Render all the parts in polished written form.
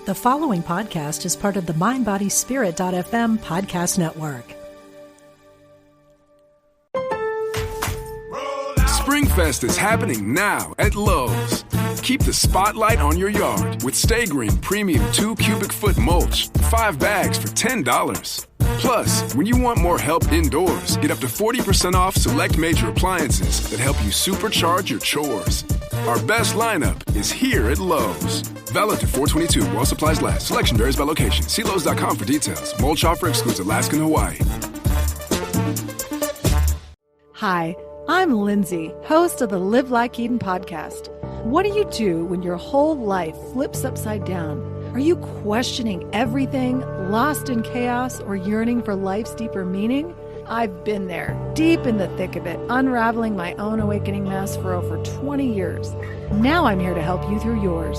The following podcast is part of the MindBodySpirit.fm podcast network. Springfest is happening now at Lowe's. Keep the spotlight on your yard with Stay Green Premium 2 cubic foot mulch, 5 bags for $10. Plus, when you want more help indoors, get up to 40% off select major appliances that help you supercharge your chores. Our best lineup is here at Lowe's. Valid through 4/22 while supplies last. Selection varies by location. See Lowe's.com for details. Mulch offer excludes Alaska and Hawaii. Hi, I'm Lindsay, host of the Live Like Eden podcast. What do you do when your whole life flips upside down? Are you questioning everything, lost in chaos, or yearning for life's deeper meaning? I've been there, deep in the thick of it, unraveling my own awakening mess for over 20 years. Now I'm here to help you through yours.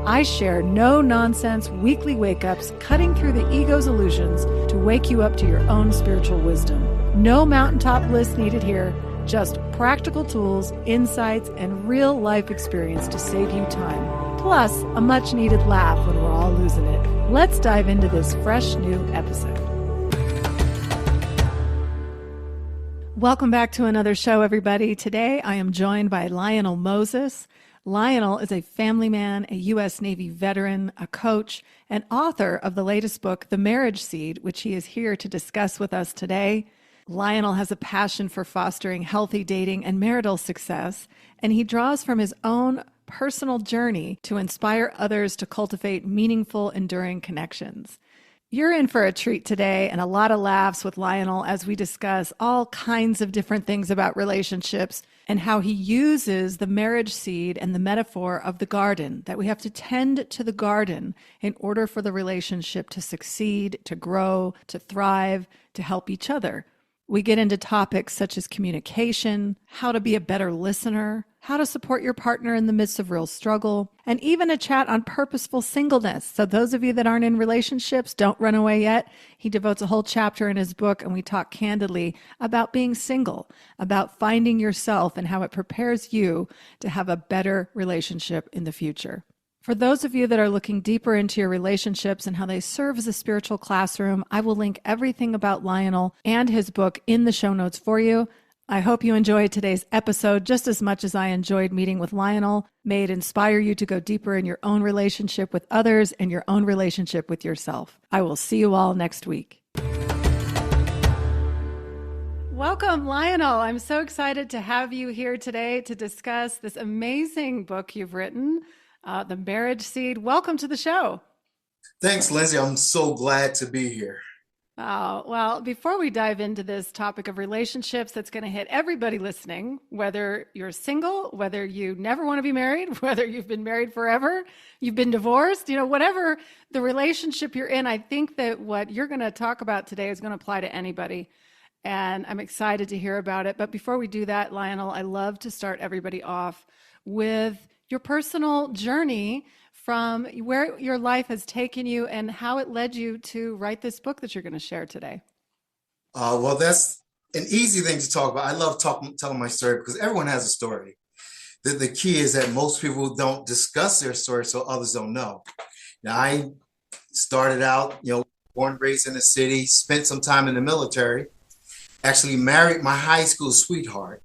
I share no-nonsense weekly wake-ups, cutting through the ego's illusions to wake you up to your own spiritual wisdom. No mountaintop bliss needed here, just practical tools, insights, and real-life experience to save you time. Plus, a much-needed laugh when we're all losing it. Let's dive into this fresh new episode. Welcome back to another show, everybody. Today, I am joined by Lionel Moses. Lionel is a family man, a U.S. Navy veteran, a coach, and author of the latest book, The Marriage Seed, which he is here to discuss with us today. Lionel has a passion for fostering healthy dating and marital success, and he draws from his own personal journey to inspire others to cultivate meaningful, enduring connections. You're in for a treat today and a lot of laughs with Lionel as we discuss all kinds of different things about relationships and how he uses the marriage seed and the metaphor of the garden, that we have to tend to the garden in order for the relationship to succeed, to grow, to thrive, to help each other. We get into topics such as communication, how to be a better listener, how to support your partner in the midst of real struggle, and even a chat on purposeful singleness. So those of you that aren't in relationships, don't run away yet. He devotes a whole chapter in his book, and we talk candidly about being single, about finding yourself and how it prepares you to have a better relationship in the future. For those of you that are looking deeper into your relationships and how they serve as a spiritual classroom, I will link everything about Lionel and his book in the show notes for you. I hope you enjoyed today's episode just as much as I enjoyed meeting with Lionel. May it inspire you to go deeper in your own relationship with others and your own relationship with yourself. I will see you all next week. Welcome, Lionel. I'm so excited to have you here today to discuss this amazing book you've written, The Marriage Seed. Welcome to the show. Thanks, Lindsay. I'm so glad to be here. Oh, well, before we dive into this topic of relationships that's going to hit everybody listening, whether you're single, whether you never want to be married, whether you've been married forever, you've been divorced, whatever the relationship you're in, I think that what you're going to talk about today is going to apply to anybody. And I'm excited to hear about it. But before we do that, Lionel, I love to start everybody off with your personal journey from where your life has taken you and how it led you to write this book that you're going to share today. Well, that's an easy thing to talk about. I love telling my story because everyone has a story. The key is that most people don't discuss their story so others don't know. Now, I started out, born and raised in the city, spent some time in the military, actually married my high school sweetheart,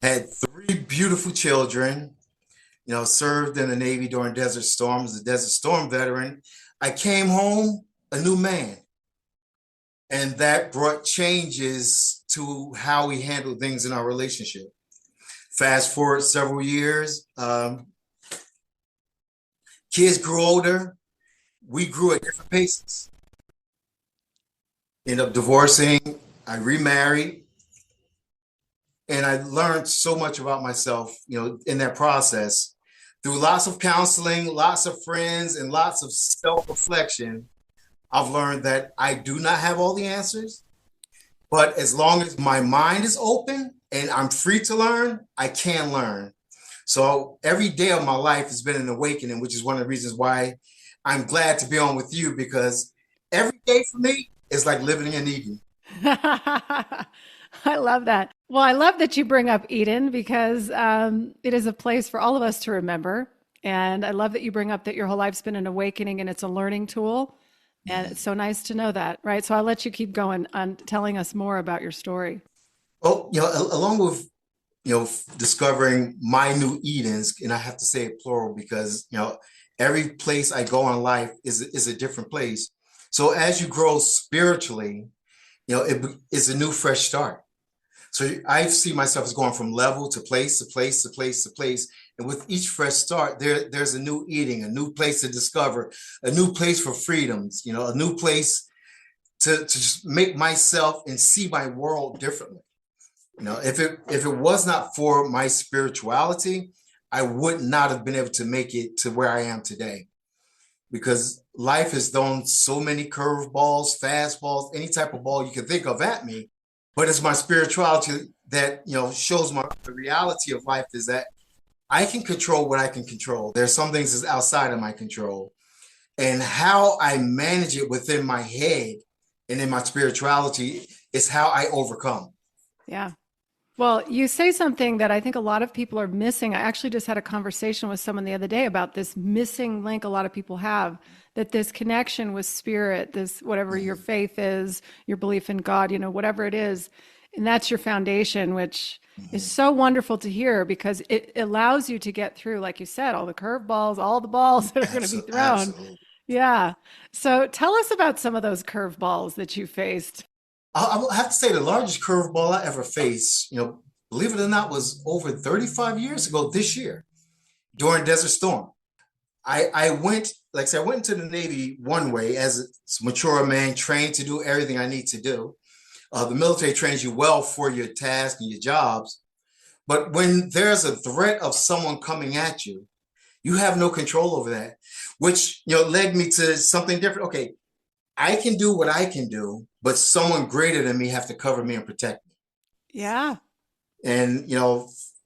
had 3 beautiful children, served in the Navy during Desert Storm, was a Desert Storm veteran. I came home a new man. And that brought changes to how we handle things in our relationship. Fast forward several years, kids grew older. We grew at different paces. Ended up divorcing. I remarried. And I learned so much about myself, in that process. Through lots of counseling, lots of friends, and lots of self-reflection, I've learned that I do not have all the answers. But as long as my mind is open and I'm free to learn, I can learn. So every day of my life has been an awakening, which is one of the reasons why I'm glad to be on with you, because every day for me is like living in Eden. I love that. Well, I love that you bring up Eden because it is a place for all of us to remember. And I love that you bring up that your whole life's been an awakening and it's a learning tool. And it's so nice to know that, right? So I'll let you keep going on telling us more about your story. Oh, along with, discovering my new Edens, and I have to say it plural because, every place I go in life is a different place. So as you grow spiritually, it is a new fresh start. So I see myself as going from level to place to place to place to place. And with each fresh start, there's a new eating, a new place to discover, a new place for freedoms, a new place to just make myself and see my world differently. If it was not for my spirituality, I would not have been able to make it to where I am today. Because life has thrown so many curveballs, fastballs, any type of ball you can think of at me. But it's my spirituality that, shows the reality of life is that I can control what I can control. There's some things that's outside of my control. And how I manage it within my head and in my spirituality is how I overcome. Yeah. Well, you say something that I think a lot of people are missing. I actually just had a conversation with someone the other day about this missing link a lot of people have, that this connection with spirit, this whatever your faith is, your belief in God, whatever it is, and that's your foundation, which is so wonderful to hear because it allows you to get through, like you said, all the curveballs, all the balls that are going to be thrown. Absolutely. Yeah. So tell us about some of those curveballs that you faced. I have to say the largest curveball I ever faced, believe it or not, was over 35 years ago this year during Desert Storm. I went into the Navy one way as a mature man, trained to do everything I need to do. The military trains you well for your tasks and your jobs. But when there's a threat of someone coming at you, you have no control over that, which, led me to something different. Okay, I can do what I can do, but someone greater than me have to cover me and protect me. Yeah. And,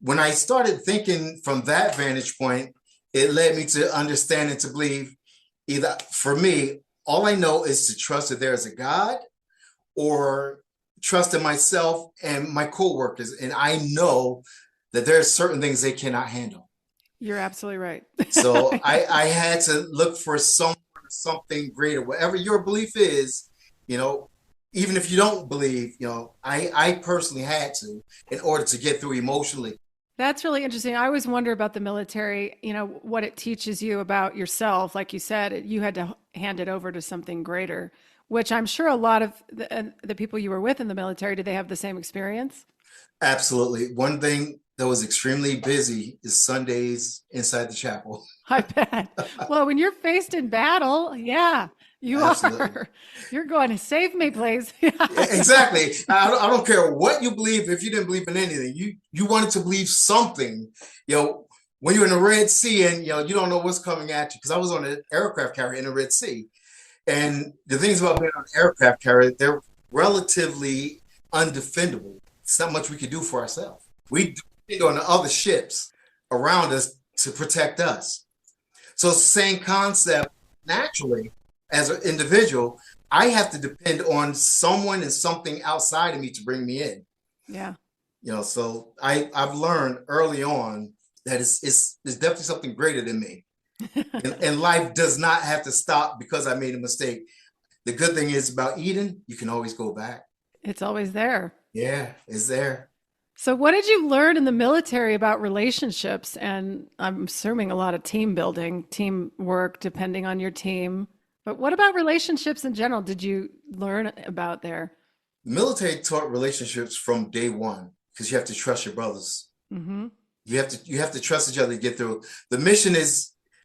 when I started thinking from that vantage point, it led me to understand and to believe either for me, all I know is to trust that there is a God or trust in myself and my coworkers. And I know that there are certain things they cannot handle. You're absolutely right. So I had to look for something greater, whatever your belief is, even if you don't believe, I personally had to in order to get through emotionally. That's really interesting. I always wonder about the military, what it teaches you about yourself. Like you said, you had to hand it over to something greater, which I'm sure a lot of the people you were with in the military, did they have the same experience? Absolutely. One thing that was extremely busy is Sundays inside the chapel. I bet. Well, when you're faced in battle, yeah, you Absolutely. are. You're going to save me, please. Exactly. I don't care what you believe. If you didn't believe in anything, you wanted to believe something. When you're in the Red Sea and you don't know what's coming at you. Because I was on an aircraft carrier in the Red Sea, and the things about being on an aircraft carrier, they're relatively undefendable. It's not much we could do for ourselves. We depend on the other ships around us to protect us. So it's the same concept. Naturally, as an individual, I have to depend on someone and something outside of me to bring me in. Yeah. So I've learned early on that it's definitely something greater than me. and life does not have to stop because I made a mistake. The good thing is about Eden, you can always go back. It's always there. Yeah, it's there. So what did you learn in the military about relationships? And I'm assuming a lot of team building, teamwork, depending on your team. But what about relationships in general did you learn about there? The military taught relationships from day one because you have to trust your brothers. Mm-hmm. You have to trust each other to get through. The mission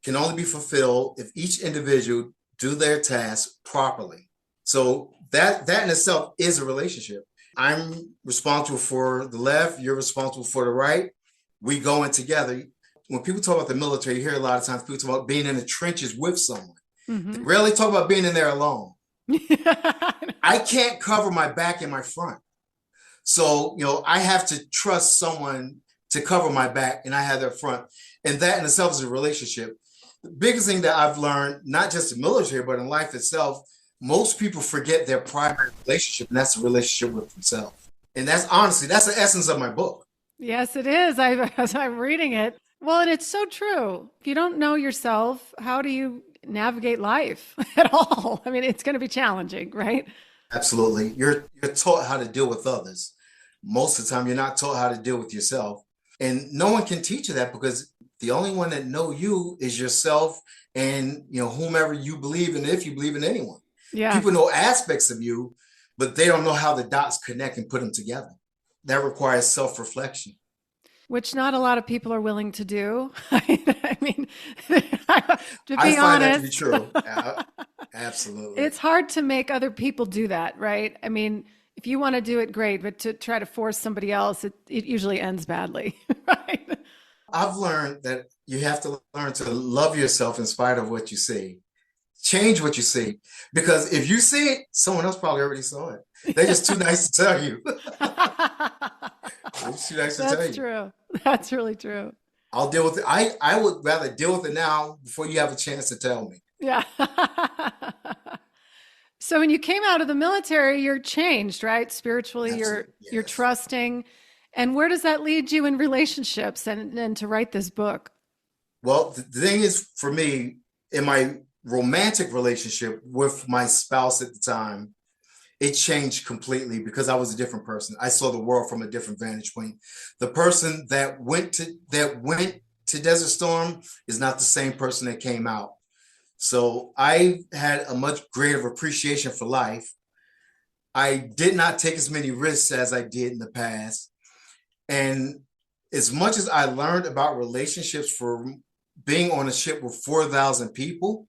can only be fulfilled if each individual do their task properly. So that in itself is a relationship. I'm responsible for the left, you're responsible for the right. We go in together. When people talk about the military, you hear a lot of times people talk about being in the trenches with someone. Mm-hmm. They rarely talk about being in there alone. I can't cover my back and my front. So, I have to trust someone to cover my back and I have their front. And that in itself is a relationship. The biggest thing that I've learned, not just in military, but in life itself, most people forget their primary relationship, and that's the relationship with themselves. And that's the essence of my book. Yes, it is. As I'm reading it, Well, and it's so true. If you don't know yourself, how do you navigate life at all? I mean, it's going to be challenging, right? Absolutely. You're taught how to deal with others. Most of the time, you're not taught how to deal with yourself. And no one can teach you that because the only one that know you is yourself and whomever you believe in, if you believe in anyone. Yeah. People know aspects of you, but they don't know how the dots connect and put them together. That requires self-reflection. Which not a lot of people are willing to do. I mean, to be I find honest, that to be true. Absolutely. it's hard to make other people do that, right? I mean, if you want to do it, great, but to try to force somebody else, it usually ends badly, right? I've learned that you have to learn to love yourself in spite of what you see. Change what you see. Because if you see it, someone else probably already saw it. They're just too nice to tell you. They're just too nice to tell you. That's true. That's really true. I'll deal with it. I would rather deal with it now before you have a chance to tell me. Yeah. So when you came out of the military, you're changed, right? Spiritually, Absolutely. you're Yes. trusting. And where does that lead you in relationships and to write this book? Well, the thing is, for me, in my romantic relationship with my spouse at the time, it changed completely because I was a different person. I saw the world from a different vantage point. The person that went to Desert Storm is not the same person that came out. So I had a much greater appreciation for life. I did not take as many risks as I did in the past. And as much as I learned about relationships for being on a ship with 4,000 people,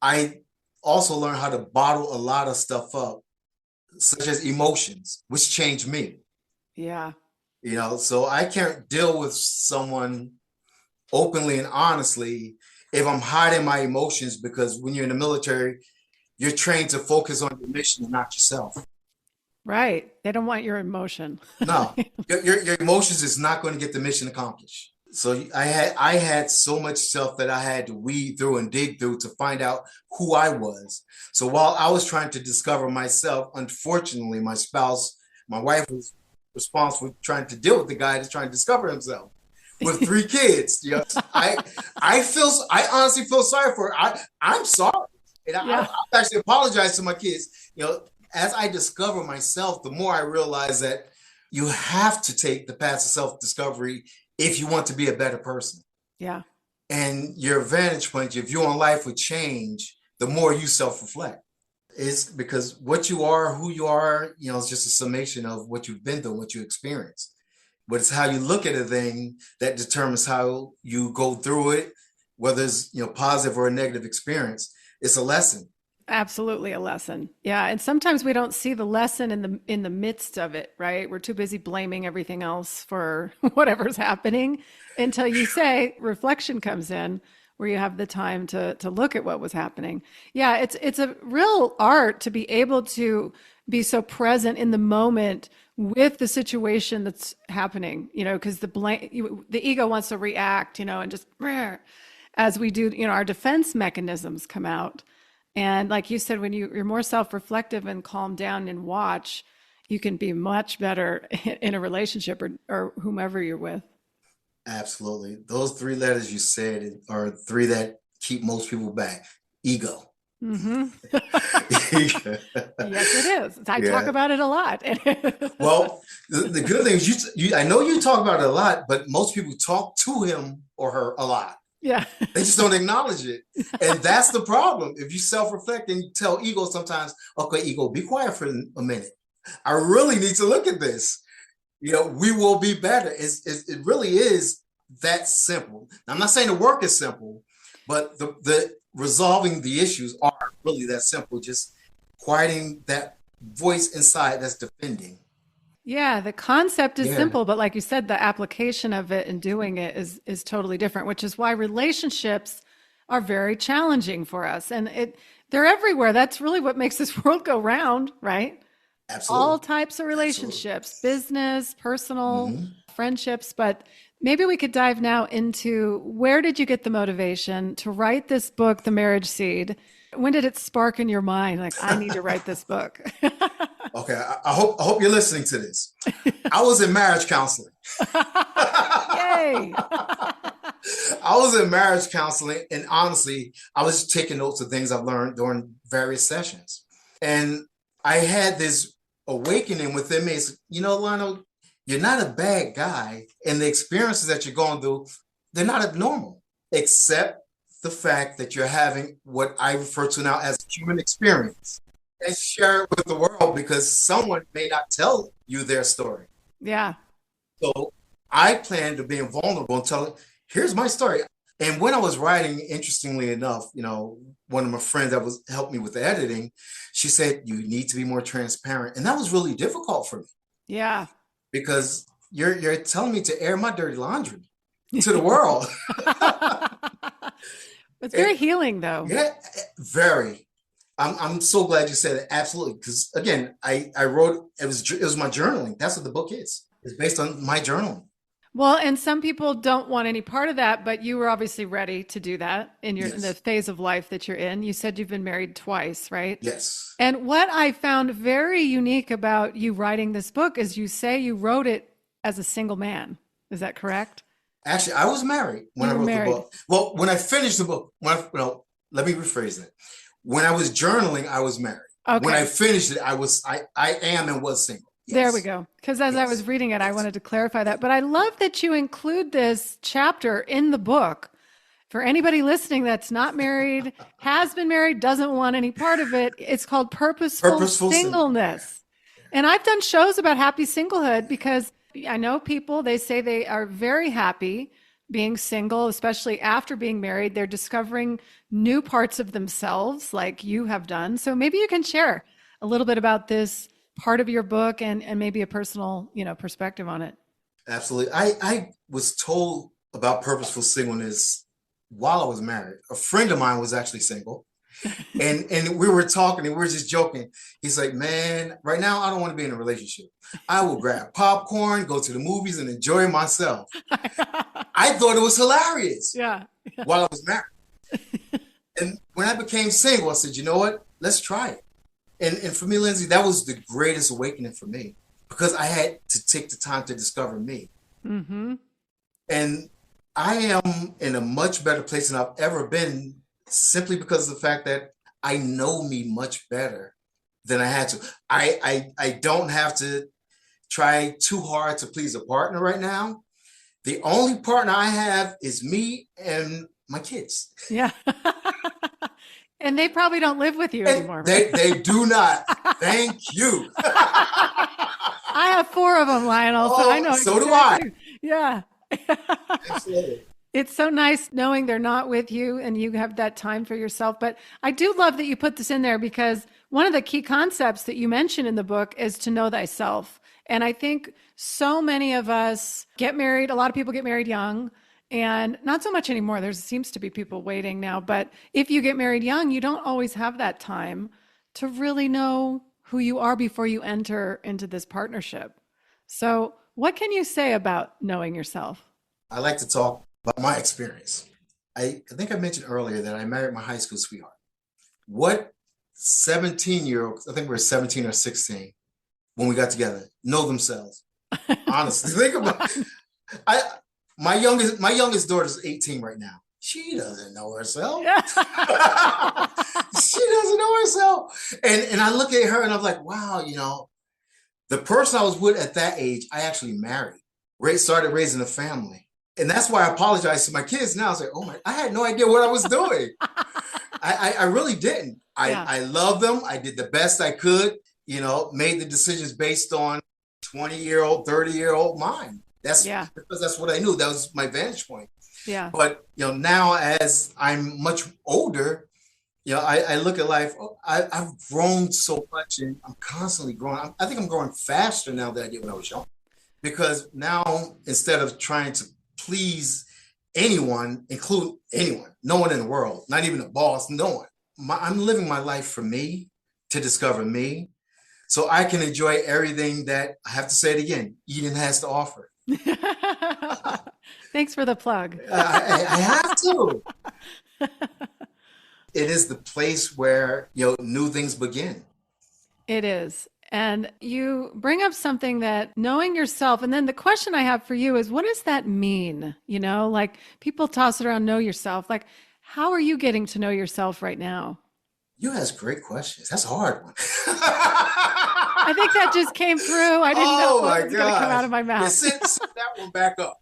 I also learned how to bottle a lot of stuff up, such as emotions, which changed me. Yeah. So I can't deal with someone openly and honestly if I'm hiding my emotions, because when you're in the military, you're trained to focus on your mission and not yourself. Right. They don't want your emotion. No, your emotions is not going to get the mission accomplished. So I had so much stuff that I had to weed through and dig through to find out who I was. So while I was trying to discover myself, unfortunately, my spouse, my wife, was responsible for trying to deal with the guy that's trying to discover himself with 3 kids. I honestly feel sorry for her. I'm sorry, and Yeah. I actually apologize to my kids. As I discover myself, the more I realize that you have to take the path of self-discovery if you want to be a better person. Yeah. And your vantage point, your view on life would change the more you self-reflect. It's because what you are, who you are, it's just a summation of what you've been through, what you experienced. But it's how you look at a thing that determines how you go through it, whether it's positive or a negative experience. It's a lesson. Absolutely a lesson. Yeah. And sometimes we don't see the lesson in the midst of it, right? We're too busy blaming everything else for whatever's happening until you say reflection comes in where you have the time to look at what was happening. Yeah, it's a real art to be able to be so present in the moment with the situation that's happening, because the ego wants to react, and just as we do, our defense mechanisms come out. And like you said, when you're more self-reflective and calm down and watch, you can be much better in a relationship or whomever you're with. Absolutely. Those 3 letters you said are 3 that keep most people back. Ego. Mm-hmm. Yes, it is. I talk about it a lot. Well, the good thing is I know you talk about it a lot, but most people talk to him or her a lot. Yeah. They just don't acknowledge it. And that's the problem. If you self-reflect and you tell ego sometimes, okay, ego, be quiet for a minute. I really need to look at this. We will be better. It really is that simple. Now, I'm not saying the work is simple, but the resolving the issues are really that simple. Just quieting that voice inside that's defending. Yeah, the concept is simple, but like you said, the application of it and doing it is totally different, which is why relationships are very challenging for us. And they're everywhere. That's really what makes this world go round, right? Absolutely. All types of relationships, business, personal, friendships. But maybe we could dive now into where did you get the motivation to write this book, The Marriage Seed? When did it spark in your mind? Like, I need to write this book. Okay, I hope you're listening to this. I was in marriage counseling. Yay! I was in marriage counseling, and honestly, I was taking notes of things I've learned during various sessions. And I had this awakening within me. It's, Lionel, you're not a bad guy, and the experiences that you're going through, they're not abnormal, except the fact that you're having what I refer to now as human experience, and share it with the world because someone may not tell you their story. Yeah. So I plan to be vulnerable and tell, here's my story. And when I was writing, interestingly enough, one of my friends that helped me with the editing, she said, you need to be more transparent. And that was really difficult for me. Yeah. Because you're telling me to air my dirty laundry to the world. It's very healing, though. Yeah, very. I'm so glad you said it. Absolutely. Because again, I wrote, it was my journaling. That's what the book is. It's based on my journaling. Well, and some people don't want any part of that, but you were obviously ready to do that in in the phase of life that you're in. You said you've been married twice, right? Yes. And what I found very unique about you writing this book is you say you wrote it as a single man. Is that correct? Actually, I was married when I wrote the book. Well, when I finished the book, let me rephrase that. When I was journaling, I was married. Okay. When I finished it, I am and was single. Yes. There we go. Because as I was reading it, I wanted to clarify that. But I love that you include this chapter in the book. For anybody listening that's not married, has been married, doesn't want any part of it, it's called Purposeful Singleness. And I've done shows about happy singlehood because I know people, they say they are very happy being single, especially after being married. They're discovering new parts of themselves like you have done. So maybe you can share a little bit about this part of your book and maybe a personal, perspective on it. Absolutely. I was told about Purposeful Singleness while I was married. A friend of mine was actually single. And we were talking and we were just joking. He's like, man, right now I don't want to be in a relationship. I will grab popcorn, go to the movies and enjoy myself. I thought it was hilarious. Yeah. While I was married. And when I became single, I said, you know what? Let's try it. And for me, Lindsay, that was the greatest awakening for me because I had to take the time to discover me. Mm-hmm. And I am in a much better place than I've ever been simply because of the fact that I know me much better than I had to. I don't have to try too hard to please a partner right now. The only partner I have is me and my kids. Yeah. And they probably don't live with you anymore. They do not. Thank you. I have 4 of them, Lionel. So I know. So do I. Yeah. Absolutely. It's so nice knowing they're not with you and you have that time for yourself. But I do love that you put this in there because one of the key concepts that you mention in the book is to know thyself. And I think so many of us get married. A lot of people get married young. And not so much anymore. There seems to be people waiting now. But if you get married young, you don't always have that time to really know who you are before you enter into this partnership. So what can you say about knowing yourself? I like to talk about my experience. I think I mentioned earlier that I married my high school sweetheart. What 17-year-olds, I think we were 17 or 16 when we got together, know themselves. Honestly, think about it. My youngest daughter's 18 right now. She doesn't know herself. She doesn't know herself. And I look at her and I'm like, wow, the person I was with at that age, I actually married. Started raising a family. And that's why I apologize to my kids now. I was like, oh my, I had no idea what I was doing. I really didn't. I love them. I did the best I could, made the decisions based on 20-year-old, 30-year-old mind. Because that's what I knew. That was my vantage point. Yeah. But now as I'm much older, I look at life. I've grown so much, and I'm constantly growing. I think I'm growing faster now than I did when I was young, because now instead of trying to please anyone, include anyone, no one in the world, not even a boss, no one. I'm living my life for me, to discover me, so I can enjoy everything that, I have to say it again, Eden has to offer. Thanks for the plug. I have to. It is the place where new things begin. It is. And you bring up something that knowing yourself. And then the question I have for you is, what does that mean? Like people toss it around, know yourself. Like, how are you getting to know yourself right now? You ask great questions. That's a hard one. I think that just came through. I didn't know what was going to come out of my mouth. Yeah, sit that one back up.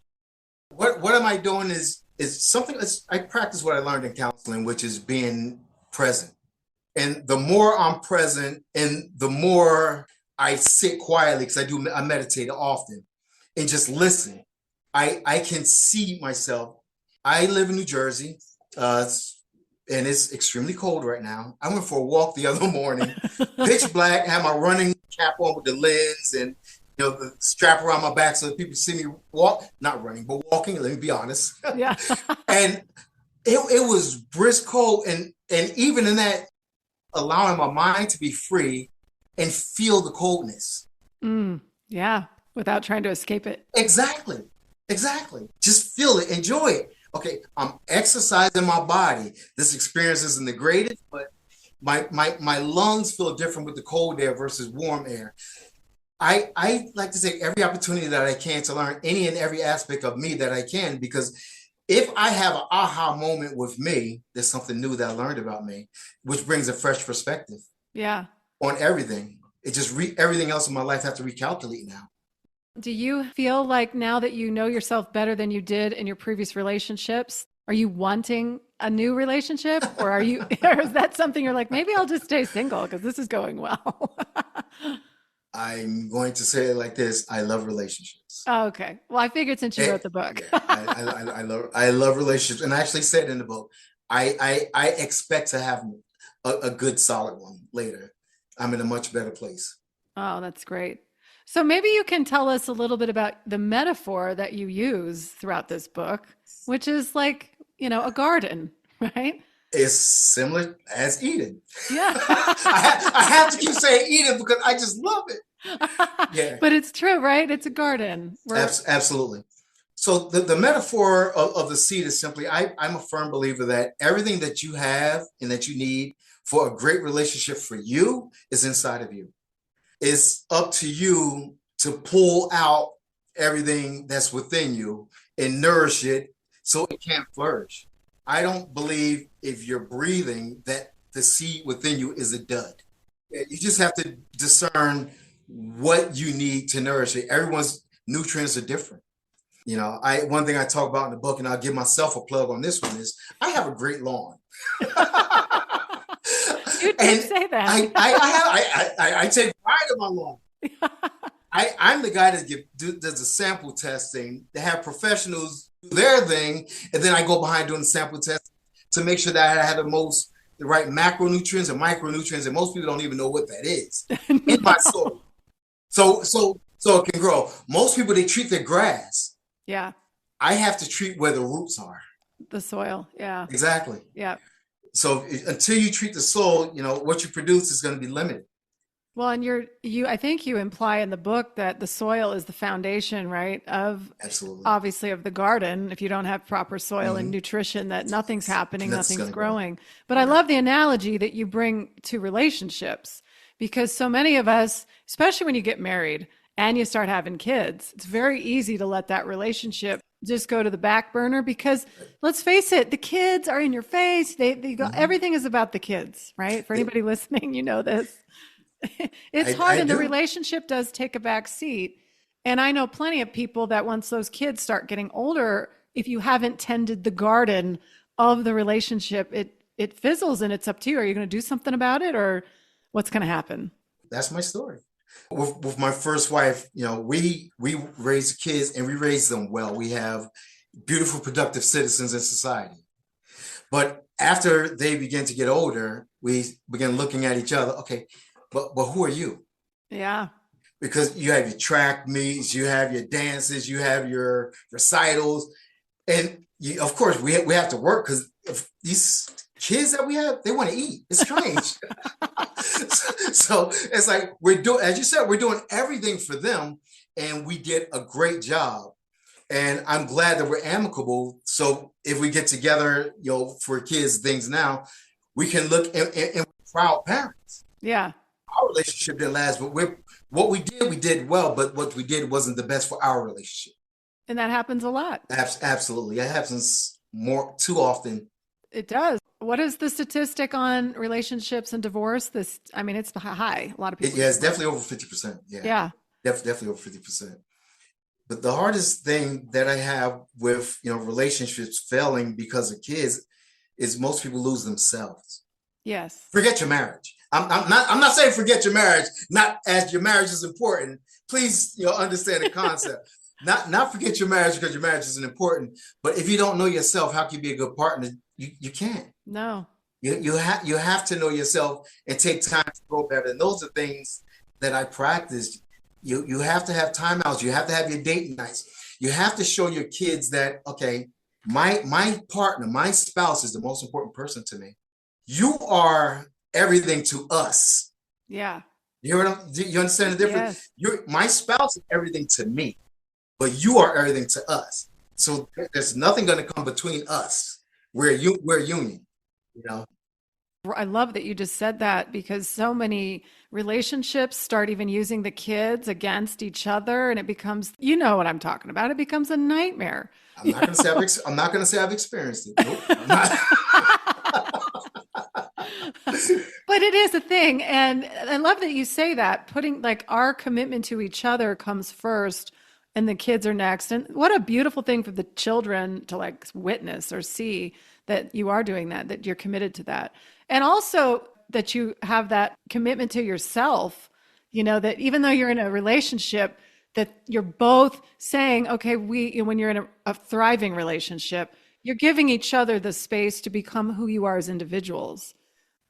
What am I doing is something I practice what I learned in counseling, which is being present. And the more I'm present and the more I sit quietly, because I meditate often and just listen, I can see myself. I live in New Jersey, and it's extremely cold right now. I went for a walk the other morning, pitch black, had my running cap on with the lens and the strap around my back so that people see me walk, not running, but walking, let me be honest. Yeah. And it was brisk cold. And even in that, allowing my mind to be free and feel the coldness. Yeah. Without trying to escape it. Exactly. Just feel it, enjoy it. Okay, I'm exercising my body. This experience isn't the greatest, but my lungs feel different with the cold air versus warm air. I like to take every opportunity that I can to learn any and every aspect of me that I can, because if I have an aha moment with me, there's something new that I learned about me, which brings a fresh perspective. Yeah. On everything. It just everything else in my life I have to recalculate now. Do you feel like now that you know yourself better than you did in your previous relationships, are you wanting a new relationship, or or is that something you're like, maybe I'll just stay single because this is going well? I'm going to say it like this. I love relationships. Oh, okay. Well, I figured since you wrote the book. I love relationships. And I actually said in the book, I expect to have a good solid one later. I'm in a much better place. Oh, that's great. So maybe you can tell us a little bit about the metaphor that you use throughout this book, which is like, a garden, right? It's similar as Eden. Yeah. I have to keep saying Eden because I just love it. Yeah. But it's true, right? It's a garden. Absolutely. So the metaphor of the seed is simply, I'm a firm believer that everything that you have and that you need for a great relationship for you is inside of you. It's up to you to pull out everything that's within you and nourish it so it can flourish. I don't believe if you're breathing that the seed within you is a dud. You just have to discern what you need to nourish it. Everyone's nutrients are different. One thing I talk about in the book, and I'll give myself a plug on this one, is I have a great lawn. You did say that. I take pride in my lawn. I'm the guy that does the sample testing, to have professionals do their thing, and then I go behind doing the sample test to make sure that I have the right macronutrients and micronutrients, and most people don't even know what that is in my soil. So it can grow. Most people, they treat their grass. Yeah. I have to treat where the roots are. The soil. Yeah. Exactly. Yeah. So until you treat the soil, what you produce is going to be limited. Well, and I think you imply in the book that the soil is the foundation, right? Absolutely. Obviously of the garden. If you don't have proper soil and nutrition, that nothing's happening, nothing's growing. But I love the analogy that you bring to relationships, because so many of us, especially when you get married and you start having kids, it's very easy to let that relationship just go to the back burner, because let's face it, the kids are in your face. They go, everything is about the kids, right? For anybody listening, this. It's hard, and the relationship does take a back seat. And I know plenty of people that once those kids start getting older, if you haven't tended the garden of the relationship, it fizzles, and it's up to you. Are you going to do something about it, or what's going to happen? That's my story. With my first wife, we raised kids, and we raised them well. We have beautiful, productive citizens in society. But after they begin to get older, we begin looking at each other. Okay, but who are you? Yeah. Because you have your track meets, you have your dances, you have your recitals, and of course we have to work, because these kids that we have, they want to eat. It's strange. So it's like as you said, we're doing everything for them, and we did a great job. And I'm glad that we're amicable. So if we get together, for kids, things now, we can look and proud parents. Yeah. our relationship didn't last, but what we did well, but what we did wasn't the best for our relationship. And that happens a lot. Absolutely. It happens too often. It does. What is the statistic on relationships and divorce? It's high. A lot of people. It's definitely over 50%. Yeah. Definitely over 50%. But the hardest thing that I have with, relationships failing because of kids is most people lose themselves. Yes. Forget your marriage. I'm not saying forget your marriage, not as your marriage is important. Please, understand the concept. Not forget your marriage because your marriage isn't important. But if you don't know yourself, how can you be a good partner? You can't. No. You have to know yourself and take time to grow better. And those are things that I practiced. You have to have timeouts. You have to have your date nights. You have to show your kids that, okay, my partner, my spouse is the most important person to me. You are everything to us. Yeah. You understand the difference? Yes. My spouse is everything to me, but you are everything to us. So there's nothing going to come between us. We're union, I love that you just said that, because so many relationships start even using the kids against each other, and it becomes, what I'm talking about. It becomes a nightmare. I'm not going to say I've experienced it. Nope, I'm not. But it is a thing. And I love that you say that, putting like our commitment to each other comes first and the kids are next. And what a beautiful thing for the children to like witness or see that you are doing that you're committed to that. And also that you have that commitment to yourself, that even though you're in a relationship, that you're both saying, okay, when you're in a thriving relationship, you're giving each other the space to become who you are as individuals,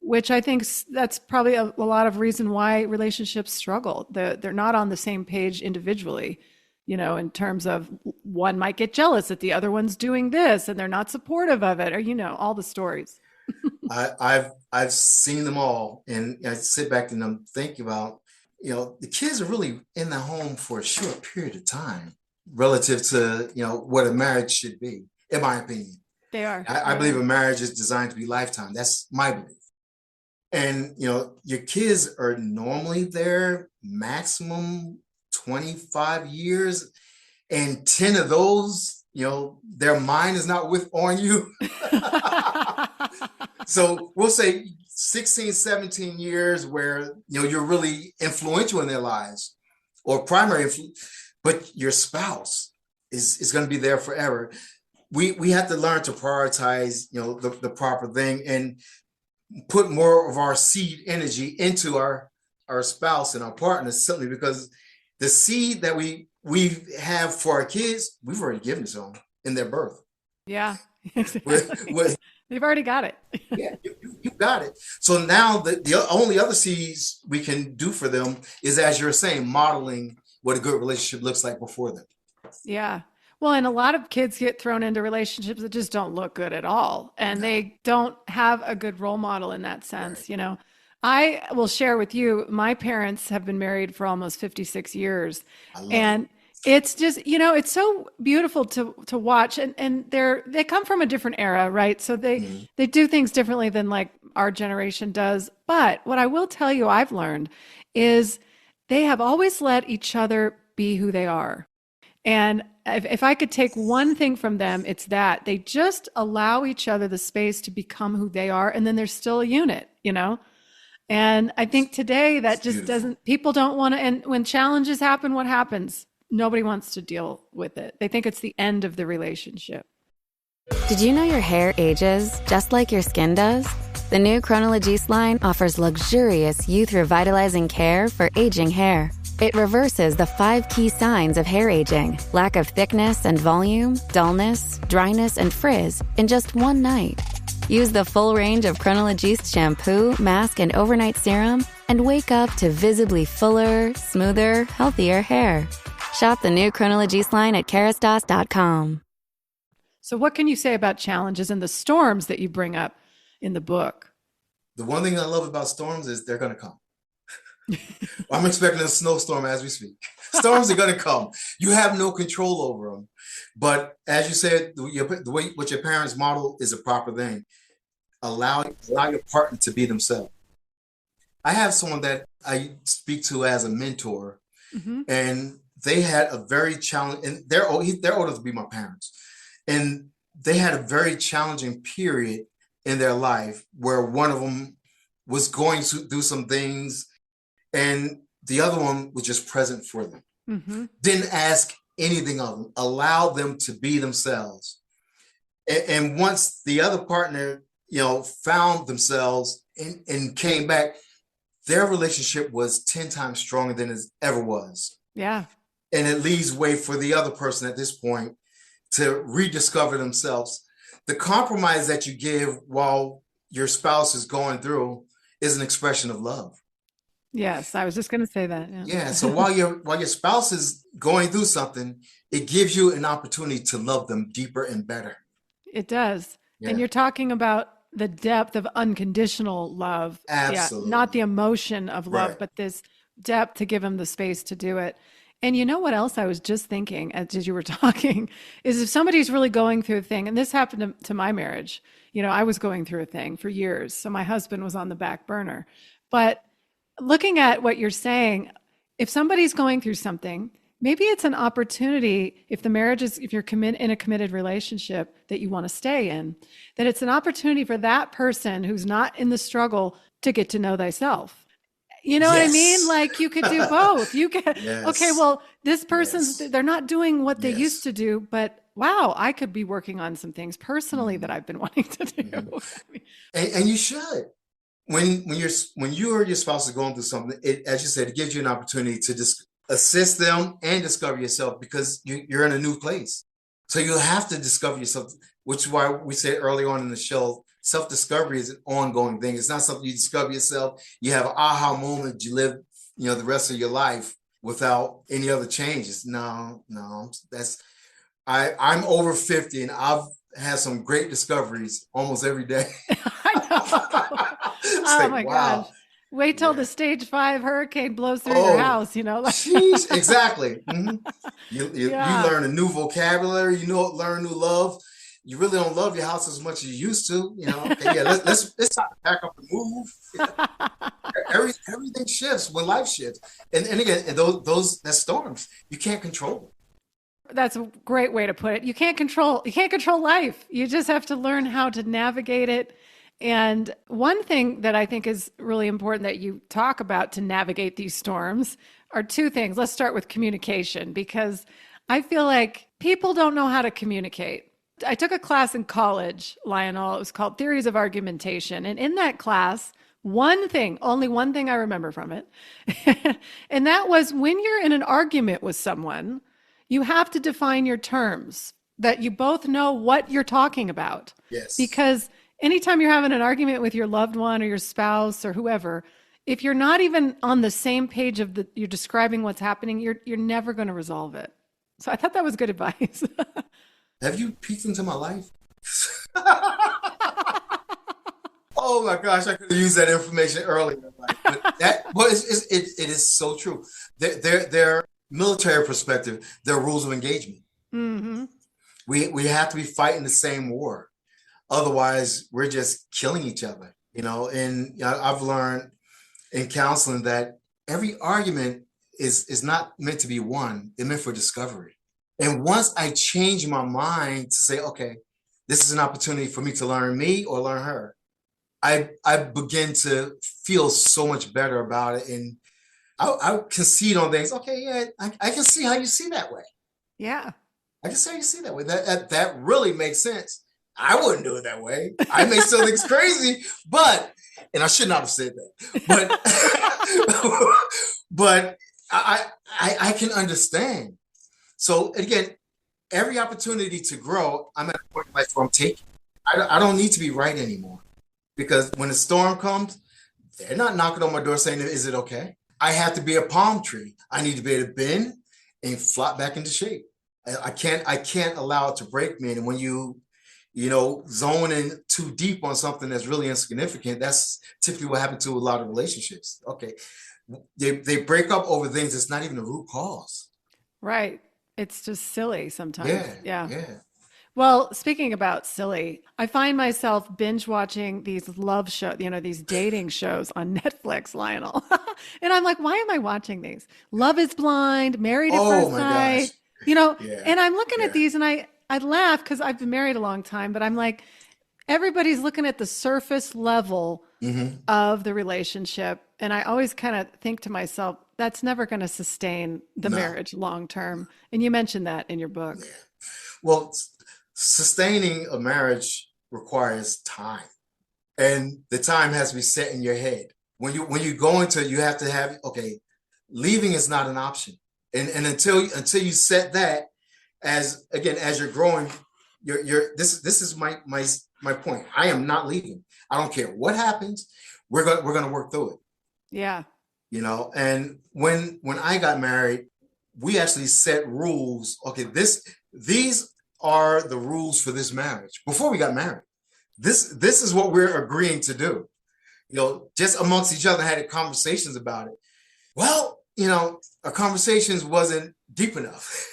which I think that's probably a lot of reason why relationships struggle. They're not on the same page individually, in terms of one might get jealous that the other one's doing this and they're not supportive of it, or, all the stories. I've seen them all, and I sit back and I'm thinking about, the kids are really in the home for a short period of time relative to, what a marriage should be, in my opinion. They are. I believe a marriage is designed to be lifetime. That's my belief. And, your kids are normally there maximum 25 years, and 10 of those, their mind is not on you. So we'll say 16, 17 years where, you're really influential in their lives, or primary influence, but your spouse is going to be there forever. We have to learn to prioritize, the proper thing, and put more of our seed energy into our spouse and our partners, simply because the seed that we have for our kids, we've already given to them in their birth. Yeah, exactly. They've already got it. Yeah, you got it. So now the only other seeds we can do for them is, as you're saying, modeling what a good relationship looks like before them. Yeah. Well, and a lot of kids get thrown into relationships that just don't look good at all. And they don't have a good role model in that sense. Right. I will share with you, my parents have been married for almost 56 years. And it's just, it's so beautiful to watch. And they come from a different era, right? So they do things differently than like our generation does. But what I will tell you I've learned is they have always let each other be who they are. And if I could take one thing from them, it's that they just allow each other the space to become who they are. And then they're still a unit, And I think today that just people don't want to, and when challenges happen, what happens? Nobody wants to deal with it. They think it's the end of the relationship. Did you know your hair ages just like your skin does? The new Chronologies line offers luxurious youth revitalizing care for aging hair. It reverses the 5 key signs of hair aging: lack of thickness and volume, dullness, dryness, and frizz in just one night. Use the full range of Chronologies shampoo, mask, and overnight serum and wake up to visibly fuller, smoother, healthier hair. Shop the new Chronologies line at Kerastase.com. So what can you say about challenges and the storms that you bring up in the book? The one thing I love about storms is they're going to come. I'm expecting a snowstorm as we speak. Storms are going to come. You have no control over them. But as you said, the way what your parents model is a proper thing. Allow your partner to be themselves. I have someone that I speak to as a mentor, Mm-hmm. and they had a very challenging, and they're older to be my parents, and they had a very challenging period in their life where one of them was going to do some things, and the other one was just present for them. Mm-hmm. Didn't ask anything of them, allowed them to be themselves. And once the other partner, found themselves and came back, their relationship was 10 times stronger than it ever was. Yeah. And it leaves way for the other person at this point to rediscover themselves. The compromise that you give while your spouse is going through is an expression of love. Yes, I was just going to say that. Yeah. Yeah. So while your spouse is going through something, it gives you an opportunity to love them deeper and better. It does. Yeah. And you're talking about the depth of unconditional love. Absolutely. Yeah, not the emotion of love, Right. but this depth to give him the space to do it. And you know what else I was just thinking as you were talking is if somebody's really going through a thing, and this happened to my marriage, I was going through a thing for years. So my husband was on the back burner. But looking at what you're saying, if somebody's going through something, maybe it's an opportunity if you're in a committed relationship that you want to stay in, that it's an opportunity for that person who's not in the struggle to get to know thyself. You know what I mean? Like you could do both. You can, Yes. okay, well, this person's, Yes. they're not doing what they Yes. used to do, but wow, I could be working on some things personally that I've been wanting to do. And you should. When you or your spouse is going through something, as you said, it gives you an opportunity to just assist them and discover yourself because you're in a new place. So you have to discover yourself, which is why we said early on in the show, self-discovery is an ongoing thing. It's not something you discover yourself. You have an aha moment, you live, the rest of your life without any other changes. No, I'm over 50 and I've had some great discoveries almost every day. I know. It's Oh like, my wow. gosh. Wait till the stage 5 hurricane blows through your house, Jeez, exactly. Mm-hmm. You Yeah. learn a new vocabulary, learn new love. You really don't love your house as much as you used to, Okay, yeah, let's time to pack up and move. Everything shifts when life shifts. And again, that's storms. You can't control them. That's a great way to put it. You can't control life. You just have to learn how to navigate it. And one thing that I think is really important that you talk about to navigate these storms are two things. Let's start with communication, because I feel like people don't know how to communicate. I took a class in college, Lionel. It was called Theories of Argumentation. And in that class, only one thing I remember from it, and that was when you're in an argument with someone, you have to define your terms, that you both know what you're talking about. Yes. Because anytime you're having an argument with your loved one or your spouse or whoever, if you're not even on the same page you're describing what's happening, you're never going to resolve it. So I thought that was good advice. Have you peeked into my life? Oh my gosh, I could have used that information earlier. But it is so true. Their military perspective, their rules of engagement. Mm-hmm. We have to be fighting the same war. Otherwise, we're just killing each other, And I've learned in counseling that every argument is not meant to be won. They're meant for discovery. And once I change my mind to say, okay, this is an opportunity for me to learn me or learn her, I begin to feel so much better about it. And I concede on things. Okay, yeah, I can see how you see that way. Yeah. I can see how you see that way. That really makes sense. I wouldn't do it that way. I may still think it's crazy, and I should not have said that. But I can understand. So again, every opportunity to grow, I'm at a point in life where I'm taking. I don't need to be right anymore, because when a storm comes, they're not knocking on my door saying, "Is it okay?" I have to be a palm tree. I need to be able to bend and flop back into shape. I can't allow it to break me. And when you zone in too deep on something that's really insignificant, that's typically what happens to a lot of relationships. Okay, they break up over things that's not even the root cause. Right. It's just silly sometimes. Yeah. Well, speaking about silly, I find myself binge watching these love shows, these dating shows on Netflix, Lionel. And I'm like, why am I watching these? Love is Blind, Married at Oh First my gosh. Sight, Yeah. and I'm looking at Yeah. these and I laugh because I've been married a long time, but I'm like, everybody's looking at the surface level Hmm. of the relationship. And I always kind of think to myself, that's never going to sustain the No. marriage long term. And you mentioned that in your book. Well, sustaining a marriage requires time, and the time has to be set in your head. When you go into it, you have to have, okay, leaving is not an option, and until you set that, as you're growing, this is my point. I am not leaving. I don't care what happens. We're gonna work through it. Yeah. And when I got married, we actually set rules. Okay, these are the rules for this marriage before we got married. This is what we're agreeing to do. Just amongst each other, had conversations about it. Well, our conversations wasn't deep enough.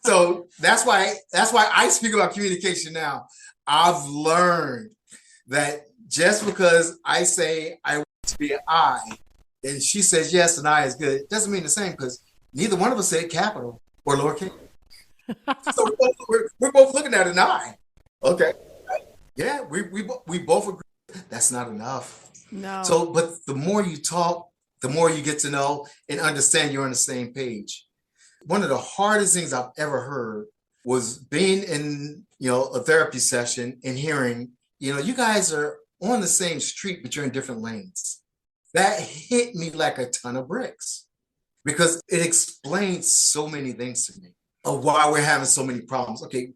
So that's why I speak about communication now. I've learned that just because I say I want to be an I, and she says yes, and I is good, doesn't mean the same, because neither one of us said capital or lowercase. So we're both looking at an I. Okay. Yeah, we both agree that's not enough. No. So, but the more you talk, the more you get to know and understand you're on the same page. One of the hardest things I've ever heard was being in, a therapy session and hearing, you guys are on the same street, but you're in different lanes. That hit me like a ton of bricks because it explains so many things to me of why we're having so many problems. Okay,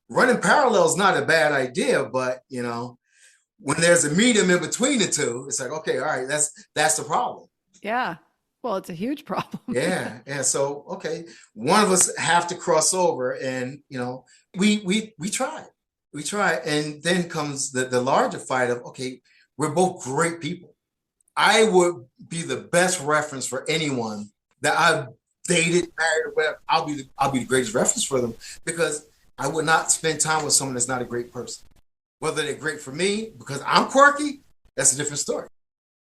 running parallel is not a bad idea, but when there's a medium in between the two, it's like, okay, all right, that's the problem. Yeah. Well, it's a huge problem. Yeah. So, okay, one of us have to cross over, and we try. We try. And then comes the larger fight of, okay, we're both great people. I would be the best reference for anyone that I've dated, married, or whatever. I'll be the greatest reference for them, because I would not spend time with someone that's not a great person. Whether they're great for me because I'm quirky, that's a different story.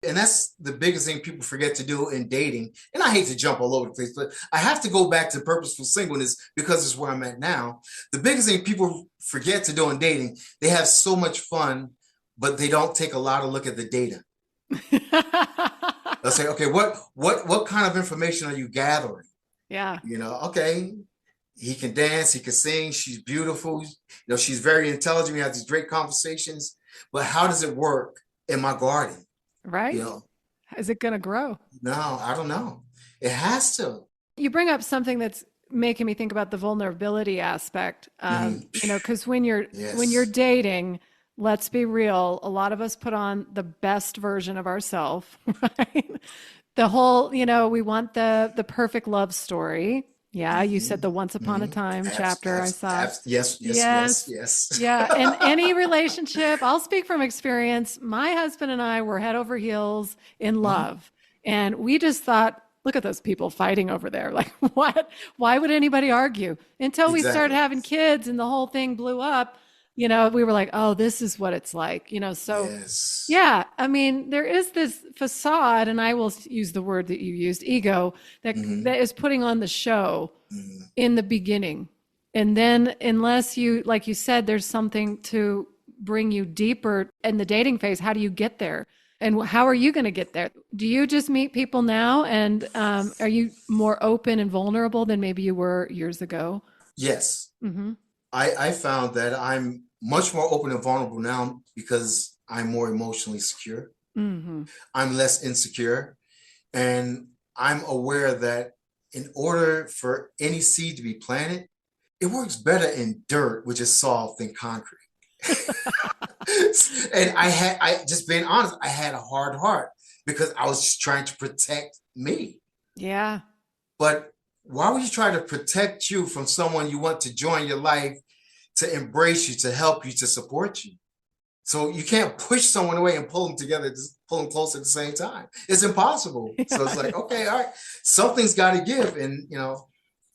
And that's the biggest thing people forget to do in dating. And I hate to jump all over the place, but I have to go back to purposeful singleness because it's where I'm at now. The biggest thing people forget to do in dating, they have so much fun, but they don't take a lot of look at the data. They'll say, okay, what kind of information are you gathering? Yeah. Okay, he can dance, he can sing, she's beautiful, she's very intelligent, we have these great conversations, but how does it work in my garden? Right. Is it going to grow? No, I don't know. It has to. You bring up something that's making me think about the vulnerability aspect. Because when you're dating, let's be real, a lot of us put on the best version of ourselves, right? The whole, we want the perfect love story. Yeah, you said the Once Upon a Time chapter I saw. Yes. Yeah, and any relationship, I'll speak from experience. My husband and I were head over heels in love. And we just thought, look at those people fighting over there. Like, what? Why would anybody argue? Until we started having kids and the whole thing blew up. We were like, oh, this is what it's like, so yes. Yeah, I mean, there is this facade, and I will use the word that you used, ego, that is putting on the show in the beginning. And then unless you, like you said, there's something to bring you deeper in the dating phase, how do you get there? And how are you going to get there? Do you just meet people now? And are you more open and vulnerable than maybe you were years ago? Yes. Mm-hmm. I found that I'm much more open and vulnerable now because I'm more emotionally secure. Mm-hmm. I'm less insecure. And I'm aware that in order for any seed to be planted, it works better in dirt, which is soft, than concrete. And I just being honest, I had a hard heart because I was just trying to protect me. Yeah. But why would you try to protect you from someone you want to join your life, to embrace you, to help you, to support you? So you can't push someone away and pull them together, just pull them close at the same time. It's impossible. So it's like, okay, all right, something's got to give. And,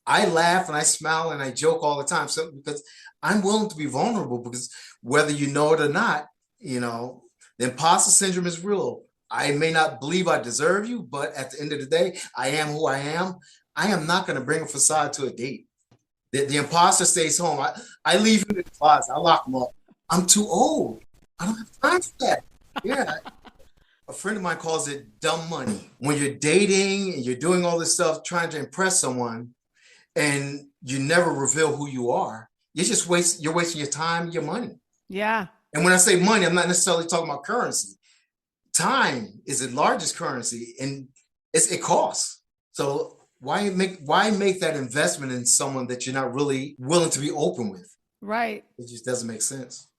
I laugh and I smile and I joke all the time. So because I'm willing to be vulnerable, because whether you know it or not, the imposter syndrome is real. I may not believe I deserve you, but at the end of the day, I am who I am. I am not going to bring a facade to a date. The imposter stays home. I leave him in the closet. I lock him up. I'm too old. I don't have time for that. Yeah. A friend of mine calls it dumb money. When you're dating and you're doing all this stuff, trying to impress someone, and you never reveal who you are, you're wasting your time, your money. Yeah. And when I say money, I'm not necessarily talking about currency. Time is the largest currency, and it costs. So why make that investment in someone that you're not really willing to be open with? Right. It just doesn't make sense.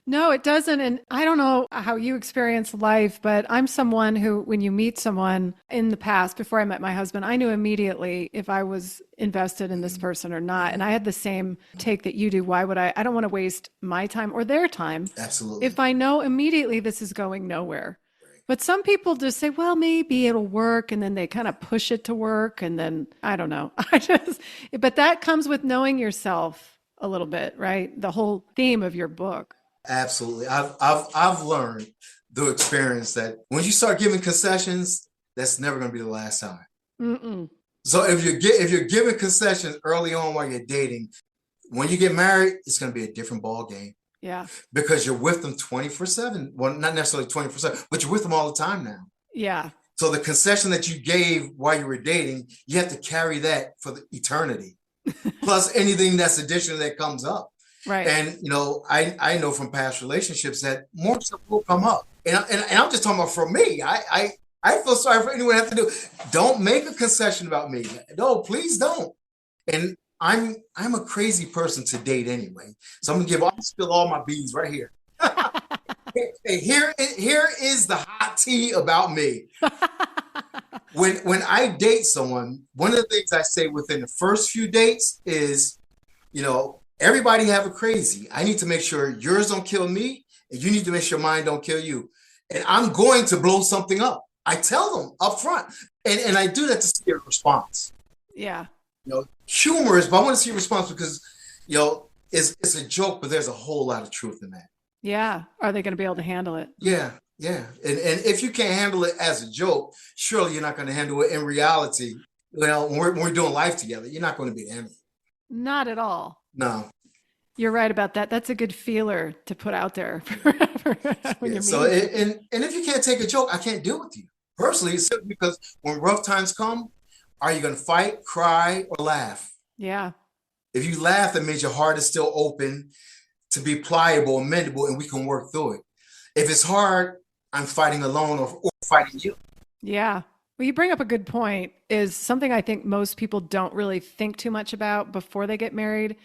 No, it doesn't. And I don't know how you experience life, but I'm someone who, when you meet someone in the past, before I met my husband, I knew immediately if I was invested in this person or not. And I had the same take that you do. Why would I don't want to waste my time or their time. Absolutely. If I know immediately this is going nowhere. But some people just say, well, maybe it'll work. And then they kind of push it to work. And then I don't know. But that comes with knowing yourself a little bit, right? The whole theme of your book. Absolutely. I've learned through experience that when you start giving concessions, that's never going to be the last time. Mm-mm. So if you're giving concessions early on while you're dating, when you get married, it's going to be a different ball game. Yeah. Because you're with them 24/7. Well, not necessarily 24/7, but you're with them all the time now. Yeah. So the concession that you gave while you were dating, you have to carry that for the eternity. Plus anything that's additional that comes up. Right. And, I know from past relationships that more stuff will come up. And I'm just talking about for me. I feel sorry for anyone have to do. Don't make a concession about me. No, please don't. And I'm a crazy person to date anyway. So I'm gonna spill all my beans right here. Hey, here is the hot tea about me. When I date someone, one of the things I say within the first few dates is, everybody have a crazy. I need to make sure yours don't kill me, and you need to make sure mine don't kill you. And I'm going to blow something up. I tell them up front. And I do that to see a response. Yeah. Humorous, but I want to see a response because, it's a joke, but there's a whole lot of truth in that. Yeah. Are they going to be able to handle it? Yeah. Yeah. And if you can't handle it as a joke, surely you're not going to handle it in reality. When we're doing life together, you're not going to be able to handle it. Not at all. No. You're right about that. That's a good feeler to put out there when you're so and if you can't take a joke, I can't deal with you. Personally, it's because when rough times come, are you going to fight, cry, or laugh? Yeah. If you laugh, that means your heart is still open to be pliable, amendable, and we can work through it. If it's hard, I'm fighting alone or fighting you. Yeah. Well, you bring up a good point, is something I think most people don't really think too much about before they get married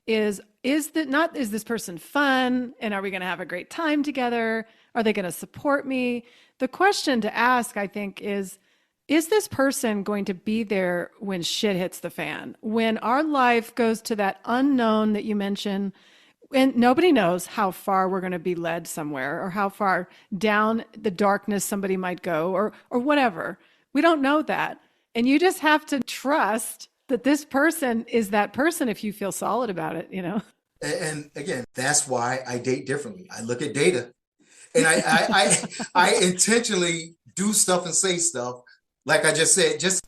is this person fun? And are we going to have a great time together? Are they going to support me? The question to ask, I think, is this person going to be there when shit hits the fan? When our life goes to that unknown that you mentioned, and nobody knows how far we're going to be led somewhere or how far down the darkness somebody might go or whatever. We don't know that. And you just have to trust that this person is that person if you feel solid about it, And again, that's why I date differently. I look at data and I intentionally do stuff and say stuff, like I just said, just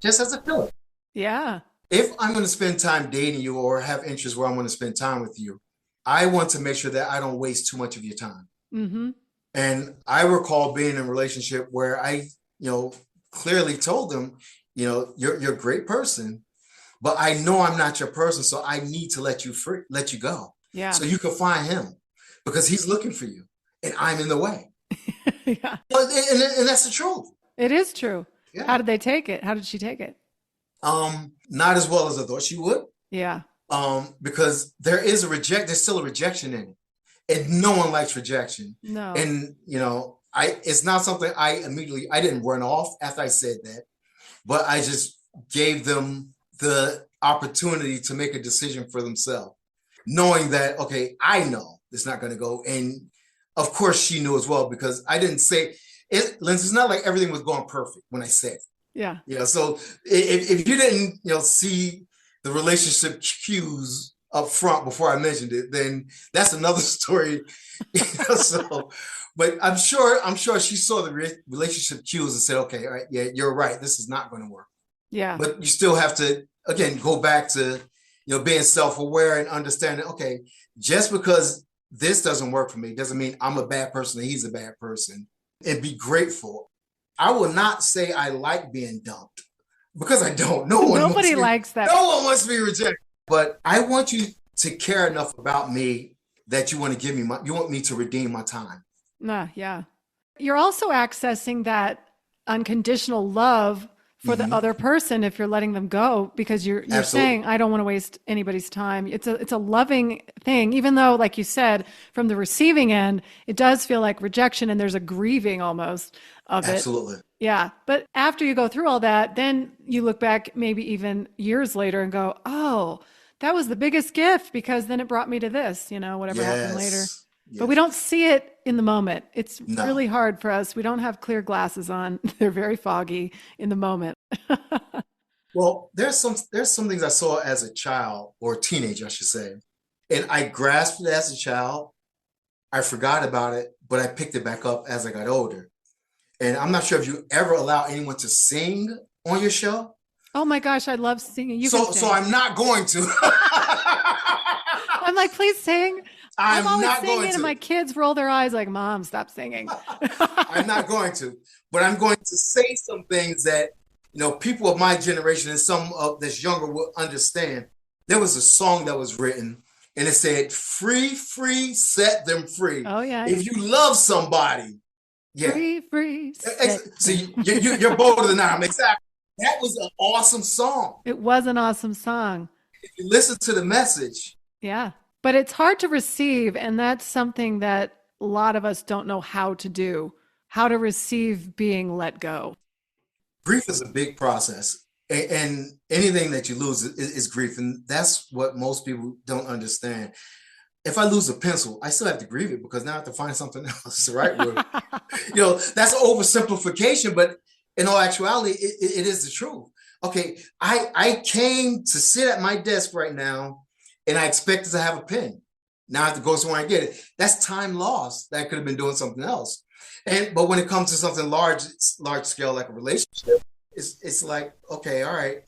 as a filler. Yeah. If I'm going to spend time dating you or have interests where I'm going to spend time with you, I want to make sure that I don't waste too much of your time. Mm-hmm. And I recall being in a relationship where I, clearly told them, you're a great person, but I know I'm not your person. So I need to let you go. Yeah. So you can find him because he's looking for you and I'm in the way. Yeah. And that's the truth. It is true. Yeah. How did they take it? How did she take it? Not as well as I thought she would. Yeah. Because there's still a rejection in it. And no one likes rejection. No. And, it's not something I didn't run off after I said that, but I just gave them the opportunity to make a decision for themselves, knowing that, okay, I know it's not going to go. And of course she knew as well, because I didn't say it. Lindsay, it's not like everything was going perfect when I said it. Yeah. So if you didn't, see the relationship cues up front before I mentioned it, then that's another story. So, but I'm sure she saw the relationship cues and said, okay, all right, yeah, you're right. This is not going to work. Yeah. But you still have to, again, go back to, being self-aware and understanding, okay, just because this doesn't work for me doesn't mean I'm a bad person and he's a bad person. And be grateful. I will not say I like being dumped because I don't. Nobody likes that. No one wants to be rejected. But I want you to care enough about me that you want to you want me to redeem my time. Yeah. You're also accessing that unconditional love for the other person if you're letting them go, because you're saying, I don't want to waste anybody's time. It's a loving thing, even though, like you said, from the receiving end, it does feel like rejection and there's a grieving almost of it. Absolutely. Yeah. But after you go through all that, then you look back maybe even years later and go, oh, that was the biggest gift, because then it brought me to this, whatever happened later. Yes. But we don't see it in the moment. It's really hard for us. We don't have clear glasses on. They're very foggy in the moment. Well, there's some things I saw as a child, or a teenager, I should say. And I grasped it as a child. I forgot about it, but I picked it back up as I got older. And I'm not sure if you ever allow anyone to sing on your show. Oh my gosh, I love singing. So I'm not going to. I'm like, please sing. I'm always not singing, going to. And my kids roll their eyes like, Mom, stop singing. I'm not going to, but I'm going to say some things that, people of my generation and some of this younger will understand. There was a song that was written and it said, free, free, set them free. Oh yeah. If you love somebody. Yeah. Free. See, you're bolder than I am. Exactly. That was an awesome song. It was an awesome song. If you listen to the message. Yeah. But it's hard to receive, and that's something that a lot of us don't know how to do, how to receive being let go. Grief is a big process, and anything that you lose is grief, and that's what most people don't understand. If I lose a pencil, I still have to grieve it because now I have to find something else to write with. That's an oversimplification, but in all actuality, it is the truth. Okay, I came to sit at my desk right now, and I expected to have a pen. Now I have to go somewhere and get it. That's time lost. That could have been doing something else. But when it comes to something large scale, like a relationship, it's like, okay, all right,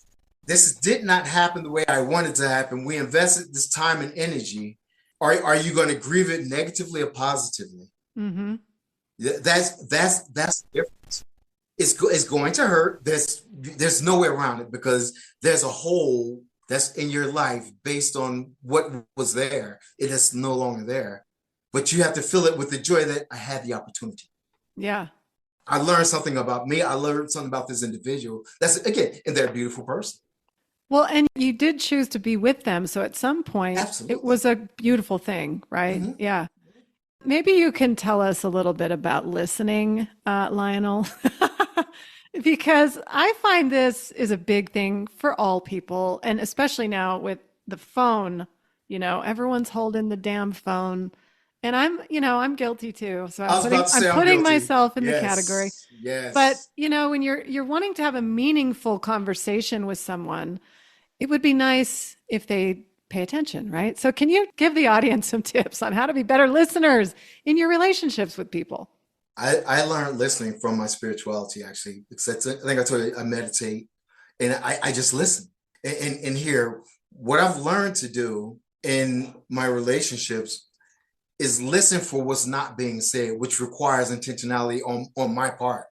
this did not happen the way I wanted to happen. We invested this time and energy. Are you going to grieve it negatively or positively? Mm-hmm. That's the difference. It's going to hurt. There's no way around it, because there's a hole that's in your life based on what was there. It is no longer there. But you have to fill it with the joy that I had the opportunity. Yeah. I learned something about me. I learned something about this individual. And they're a beautiful person. Well, and you did choose to be with them. So at some point, Absolutely. It was a beautiful thing, right? Mm-hmm. Yeah. Maybe you can tell us a little bit about listening, Lionel. Because I find this is a big thing for all people, and especially now with the phone, everyone's holding the damn phone, and I'm guilty too. So I'm putting myself in the category. Yes. But when you're wanting to have a meaningful conversation with someone, it would be nice if they pay attention, right? So can you give the audience some tips on how to be better listeners in your relationships with people? I learned listening from my spirituality, actually, because I think I told you I meditate and I just listen and hear. What I've learned to do in my relationships is listen for what's not being said, which requires intentionality on my part.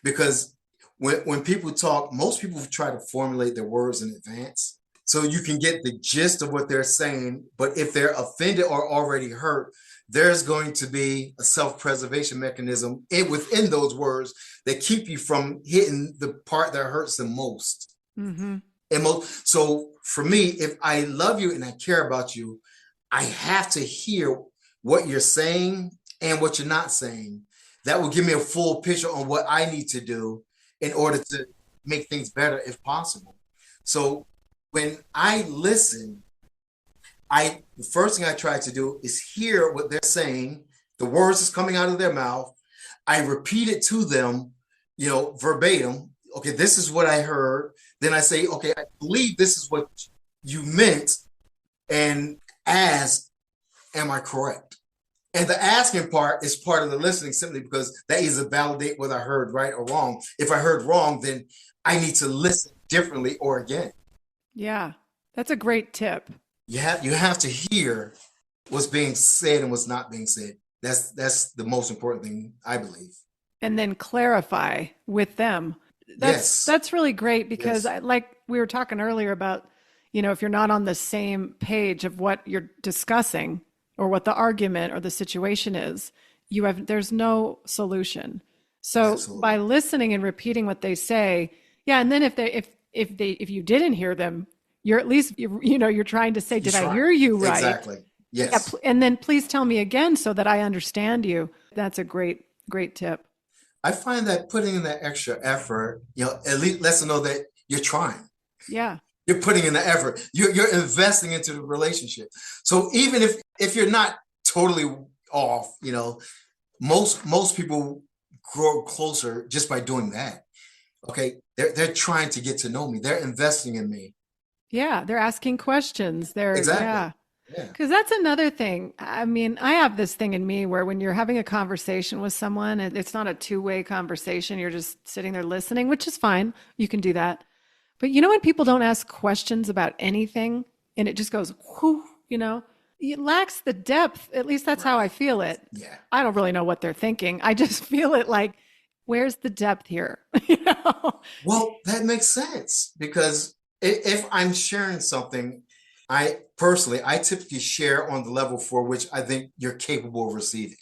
Because when people talk, most people try to formulate their words in advance so you can get the gist of what they're saying. But if they're offended or already hurt, there's going to be a self-preservation mechanism within those words that keep you from hitting the part that hurts the most. Mm-hmm. So for me, if I love you and I care about you, I have to hear what you're saying and what you're not saying. That will give me a full picture on what I need to do in order to make things better if possible. So when I listen, the first thing I try to do is hear what they're saying, the words that's coming out of their mouth. I repeat it to them, verbatim. Okay, this is what I heard. Then I say, okay, I believe this is what you meant and ask, am I correct? And the asking part is part of the listening simply because that is to validate whether I heard right or wrong. If I heard wrong, then I need to listen differently or again. Yeah, that's a great tip. You have to hear what's being said and what's not being said. That's the most important thing, I believe. And then clarify with them. That's really great because like we were talking earlier about, if you're not on the same page of what you're discussing or what the argument or the situation is, there's no solution. So Absolutely. By listening and repeating what they say, and then if you didn't hear them, you're at least you're trying to say, did I hear you right? Exactly. Yes. Yeah, and then please tell me again so that I understand you. That's a great tip. I find that putting in that extra effort, at least lets them know that you're trying. Yeah. You're putting in the effort. You're investing into the relationship. So even if you're not totally off, most people grow closer just by doing that. Okay. They're trying to get to know me. They're investing in me. Yeah. They're asking questions. Exactly. Yeah. Because that's another thing. I mean, I have this thing in me where when you're having a conversation with someone, it's not a two-way conversation. You're just sitting there listening, which is fine. You can do that. But when people don't ask questions about anything and it just goes, whoo, it lacks the depth. At least that's how I feel it. Yeah. I don't really know what they're thinking. I just feel it like, where's the depth here? Well, that makes sense because if I'm sharing something, I typically share on the level for which I think you're capable of receiving.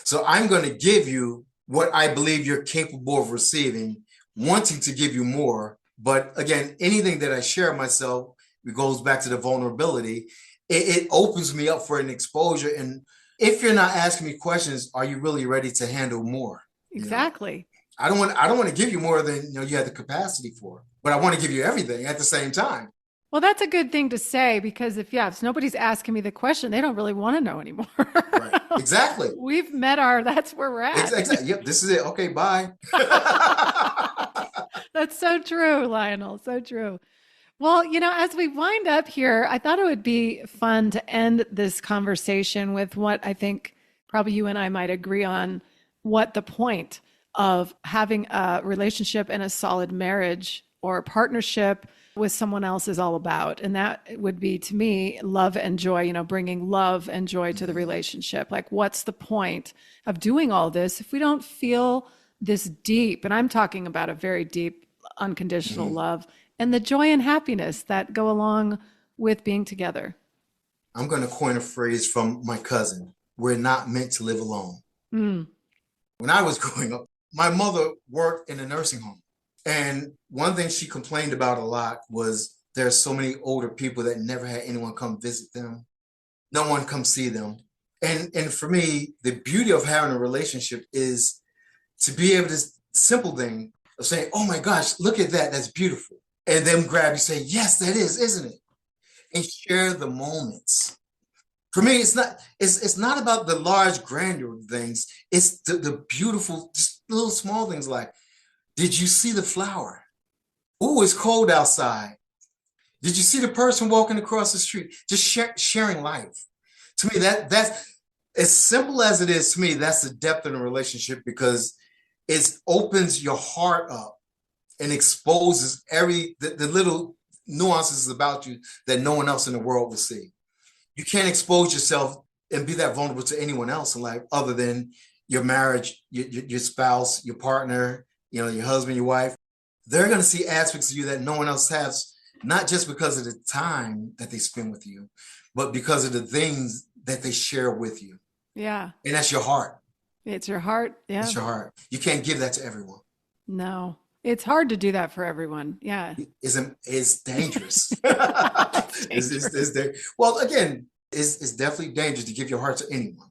So I'm going to give you what I believe you're capable of receiving, wanting to give you more. But again, anything that I share myself, it goes back to the vulnerability. It opens me up for an exposure. And if you're not asking me questions, are you really ready to handle more? Exactly. I don't want to give you more than you have the capacity for, but I want to give you everything at the same time. Well, that's a good thing to say because if nobody's asking me the question, they don't really want to know anymore. Right. Exactly. We've met that's where we're at. Exactly. Yep. This is it. Okay. Bye. That's so true, Lionel. So true. Well, as we wind up here, I thought it would be fun to end this conversation with what I think probably you and I might agree on, what the point of having a relationship and a solid marriage or a partnership with someone else is all about. And that would be, to me, love and joy, bringing love and joy to the relationship. Like, what's the point of doing all this if we don't feel this deep, and I'm talking about a very deep, unconditional love and the joy and happiness that go along with being together? I'm going to coin a phrase from my cousin. We're not meant to live alone. When I was growing up, my mother worked in a nursing home. And one thing she complained about a lot was there's so many older people that never had anyone come visit them. No one come see them. And for me, the beauty of having a relationship is to be able to, simple thing of saying, oh my gosh, look at that. That's beautiful. And then grab you, say, yes, that is, isn't it? And share the moments. For me, it's not about the large grandeur things. It's the beautiful, just little small things like, did you see the flower? Ooh, it's cold outside. Did you see the person walking across the street? Just sharing life. To me, that's as simple as it is. To me, that's the depth in a relationship, because it opens your heart up and exposes the little nuances about you that no one else in the world will see. You can't expose yourself and be that vulnerable to anyone else in life other than your marriage, your spouse, your partner, your husband, your wife. They're going to see aspects of you that no one else has, not just because of the time that they spend with you, but because of the things that they share with you. Yeah. And that's your heart. It's your heart. Yeah. It's your heart. You can't give that to everyone. No. It's hard to do that for everyone. Yeah. It's dangerous. Well, again, it's definitely dangerous to give your heart to anyone.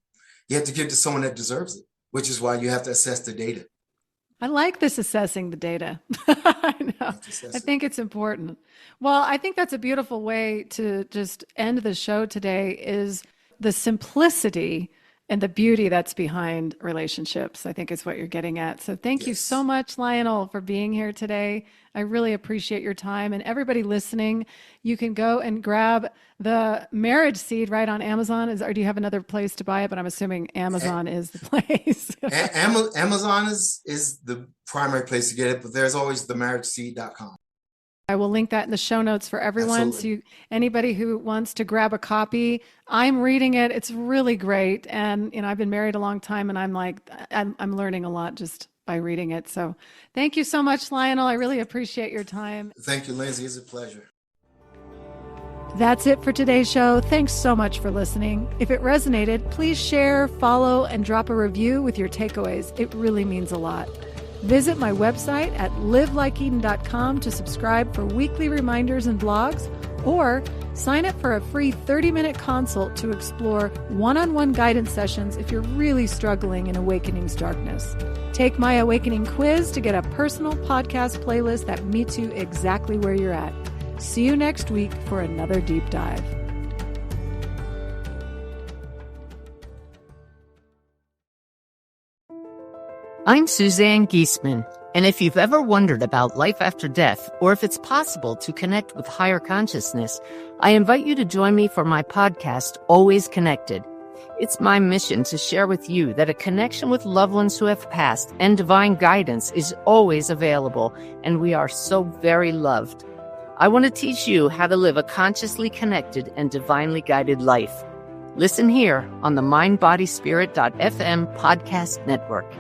You have to give it to someone that deserves it, which is why you have to assess the data. I like this assessing the data. I know. I think it's important. Well, I think that's a beautiful way to just end the show today, is the simplicity and the beauty that's behind relationships, I think is what you're getting at. So thank you so much, Lionel, for being here today. I really appreciate your time. And everybody listening, you can go and grab the Marriage Seed right on Amazon. Or do you have another place to buy it? But I'm assuming Amazon is the place. Amazon is the primary place to get it, but there's always themarriageseed.com. I will link that in the show notes for everyone. Absolutely. So anybody who wants to grab a copy, I'm reading it. It's really great. And, I've been married a long time, and I'm learning a lot just by reading it. So thank you so much, Lionel. I really appreciate your time. Thank you, Lindsay. It's a pleasure. That's it for today's show. Thanks so much for listening. If it resonated, please share, follow, and drop a review with your takeaways. It really means a lot. Visit my website at livelikeeden.com to subscribe for weekly reminders and blogs, or sign up for a free 30-minute consult to explore one-on-one guidance sessions if you're really struggling in awakening's darkness. Take my awakening quiz to get a personal podcast playlist that meets you exactly where you're at. See you next week for another deep dive. I'm Suzanne Giesman, and if you've ever wondered about life after death, or if it's possible to connect with higher consciousness, I invite you to join me for my podcast, Always Connected. It's my mission to share with you that a connection with loved ones who have passed and divine guidance is always available, and we are so very loved. I want to teach you how to live a consciously connected and divinely guided life. Listen here on the mindbodyspirit.fm podcast network.